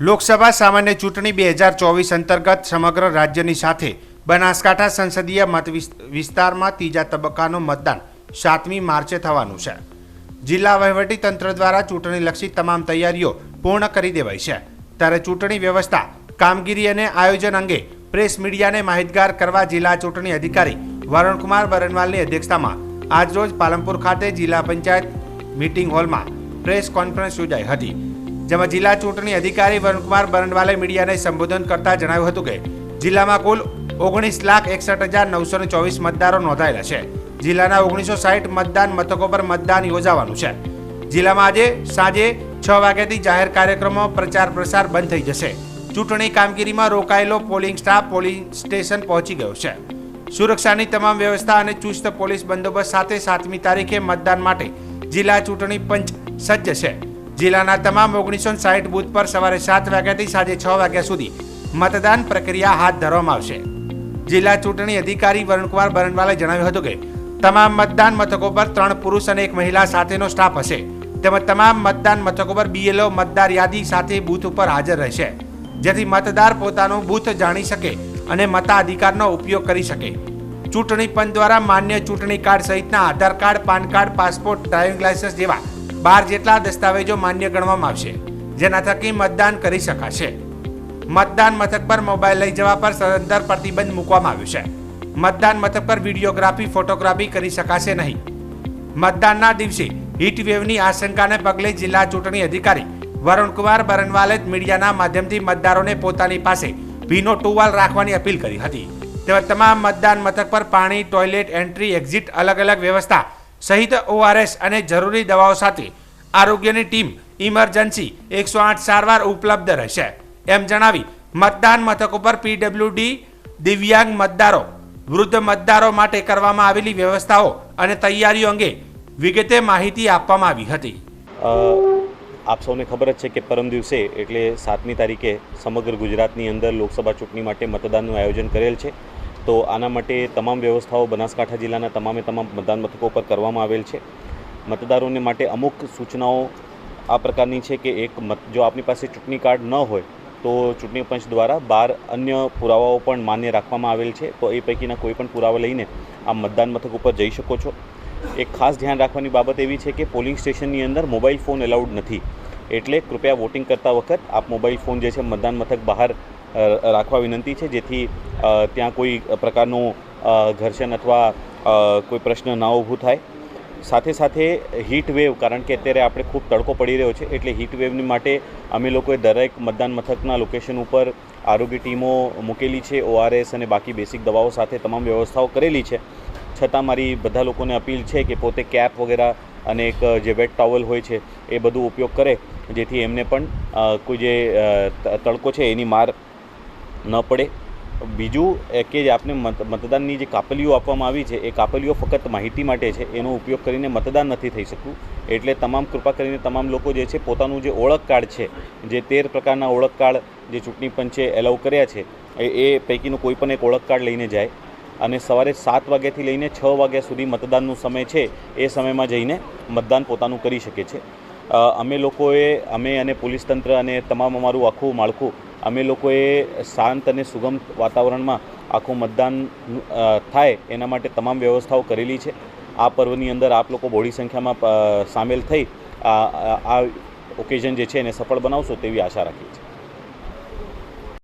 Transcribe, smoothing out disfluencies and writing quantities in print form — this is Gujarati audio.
લોકસભા સામાન્ય ચૂંટણી 2024 અંતર્ગત સમગ્ર રાજ્યની સાથે બનાસકાંઠા સંસદીય મત વિસ્તારમાં ત્રીજા તબક્કાનું મતદાન 7મી માર્ચે થવાનું છે। જિલ્લા વહીવટીતંત્ર દ્વારા ચૂંટણીલક્ષી તમામ તૈયારીઓ પૂર્ણ કરી દેવાઈ છે, ત્યારે ચૂંટણી વ્યવસ્થા, કામગીરી અને આયોજન અંગે પ્રેસ મીડિયાને માહિતગાર કરવા જિલ્લા ચૂંટણી અધિકારી વરુણકુમાર બરનવાલની અધ્યક્ષતામાં આજરોજ પાલનપુર ખાતે જિલ્લા પંચાયત મીટિંગ હોલમાં પ્રેસ કોન્ફરન્સ યોજાઈ હતી, જેમાં જિલ્લા ચૂંટણી અધિકારી વરુણકુમાર બરનવાલે મીડિયાને સંબોધન કરતા જણાવ્યું હતું કે જિલ્લામાં કુલ 19,61,924 મતદારો નોંધાયેલા છે। જિલ્લાના 1960 મતદાન મથકો પર મતદાન યોજાવાનું છે। જિલ્લામાં આજે સાંજે 6 વાગ્યાથી જાહેર કાર્યક્રમો પ્રચાર પ્રસાર બંધ થઈ જશે। ચૂંટણી કામગીરીમાં રોકાયેલો પોલિંગ સ્ટાફ પોલિંગ સ્ટેશન પહોંચી ગયો છે। સુરક્ષાની તમામ વ્યવસ્થા અને ચુસ્ત પોલીસ બંદોબસ્ત સાથે 7મી તારીખે મતદાન માટે જિલ્લા ચૂંટણી પંચ સજ્જ છે। જિલ્લાના તમામ 1960 બૂથ પર સવારે 7 વાગ્યાથી સાંજે 6 વાગ્યા સુધી મતદાન પ્રક્રિયા હાથ ધરવામાં આવશે। જિલ્લા ચૂંટણી અધિકારી વરુણકુમાર બરનવાલે જણાવ્યું હતું કે તમામ મતદાન મથકો પર 3 પુરુષ અને 1 મહિલા સાથેનો સ્ટાફ હશે, તેમજ તમામ મતદાન મથકો પર BLO મતદાર યાદી સાથે બૂથ ઉપર હાજર રહેશે, જેથી મતદાર પોતાનું બૂથ જાણી શકે અને મતાધિકારનો ઉપયોગ કરી શકે। ચૂંટણી પંચ દ્વારા માન્ય ચૂંટણી કાર્ડ સહિતના Aadhaar card, PAN card, passport, driving licence જેવા 12 જેટલા દસ્તાવેજો માન્ય ગણવામાં આવશે, જેના થકી મતદાન કરી શકાશે। મતદાન મથક પર મોબાઈલ લઈ જવા પર સદંતર પ્રતિબંધ મૂકવામાં આવ્યો છે। મતદાન મથક પર વિડીયોગ્રાફી, ફોટોગ્રાફી કરી શકાશે નહીં। મતદાનના દિવસે હીટવેવની આશંકાને પગલે જિલ્લા ચૂંટણી અધિકારી વરુણકુમાર બરનવાલે મીડિયાના માધ્યમથી મતદારોને પોતાની પાસે ભીનો ટુવાલ રાખવાની અપીલ કરી હતી। તેમજ તમામ મતદાન મથક પર પાણી, ટોયલેટ, એન્ટ્રી, એક્ઝિટ, અલગ અલગ વ્યવસ્થા સહિત ORS અને જરૂરી દવાઓ સાથે આરોગ્યની ટીમ ઇમરજન્સી 108 સારવાર ઉપલબ્ધ રહેશે, એમ જણાવી મતદાન મથકો પર PWD, દિવ્યાંગ મતદારો, વૃદ્ધ મતદારો માટે કરવામાં આવેલી વ્યવસ્થાઓ અને તૈયારીઓ અંગે વિગતે માહિતી આપવામાં આવી હતી। આપ સૌને ખબર જ છે કે પરમ દિવસે એટલે 7મી તારીખે સમગ્ર ગુજરાતની અંદર લોકસભા ચૂંટણી માટે મતદાનનું આયોજન કરેલ છે। તો આના માટે તમામ વ્યવસ્થાઓ બનાસકાંઠા જિલ્લાના તમામ મતદાન મથકો પર કરવામાં આવેલ છે। મતદારોને માટે અમુક સૂચનાઓ આ પ્રકારની છે કે જો આપની પાસે ચૂંટણી કાર્ડ ન હોય તો ચૂંટણી પંચ દ્વારા 12 અન્ય પુરાવાઓ પણ માન્ય રાખવામાં આવેલ છે, તો એ પૈકીના કોઈ પણ પુરાવા લઈને આ મતદાન મથક ઉપર જઈ શકો છો। એક ખાસ ધ્યાન રાખવાની બાબત એવી છે કે પોલિંગ સ્ટેશનની અંદર મોબાઈલ ફોન એલાઉડ નથી, એટલે કૃપયા વોટિંગ કરતા વખત આપ મોબાઈલ ફોન જે છે મતદાન મથક બહાર રાખવા વિનંતી છે, જેથી ત્યાં કોઈ પ્રકારનું ઘર્ષણ અથવા કોઈ પ્રશ્ન ના ઊભું થાય। સાથે સાથે હીટ વેવ, કારણ કે અત્યારે આપણે ખૂબ તડકો પડી રહ્યો છે, એટલે હીટ વેવની માટે અમે લોકોએ દરેક મતદાન મથકના લોકેશન ઉપર આરોગ્ય ટીમો મૂકેલી છે, ORS અને બાકી બેસિક દવાઓ સાથે તમામ વ્યવસ્થાઓ કરેલી છે। છતાં મારી બધા લોકોને અપીલ છે કે પોતે કેપ વગેરે અને એક જે વેટ ટોવલ હોય છે એ બધું ઉપયોગ કરે, જેથી એમને પણ કોઈ જે તડકો છે એની માર ન પડે। બીજું કે આપને મતદાનની જે કાપલીઓ આપવામાં આવી છે એ કાપલીઓ ફક્ત માહિતી માટે છે, એનો ઉપયોગ કરીને મતદાન નથી થઈ શકતું, એટલે કૃપા કરીને તમામ લોકો જે છે પોતાનું જે ઓળખ કાર્ડ છે, જે 13 પ્રકારના ઓળખ કાર્ડ જે ચૂંટણી પંચે એલાઉ કર્યા છે એ પૈકીનું કોઈ પણ એક ઓળખ કાર્ડ લઈને જાય અને સવારે 7 વાગ્યાથી લઈને 6 વાગ્યા સુધી મતદાનનો સમય છે એ સમયમાં જઈને મતદાન પોતાનું કરી શકે છે। અમે અને પોલીસ તંત્ર અને તમામ અમારું આખું માળખું અમે લોકોએ શાંત અને સુગમ વાતાવરણમાં આખું મતદાન થાય એના માટે તમામ વ્યવસ્થાઓ કરેલી છે। આ પર્વની અંદર આપ લોકો બહોળી સંખ્યામાં સામેલ થઈ આ ઓકેઝન જે છે એને સફળ બનાવશો તેવી આશા રાખીએ છીએ।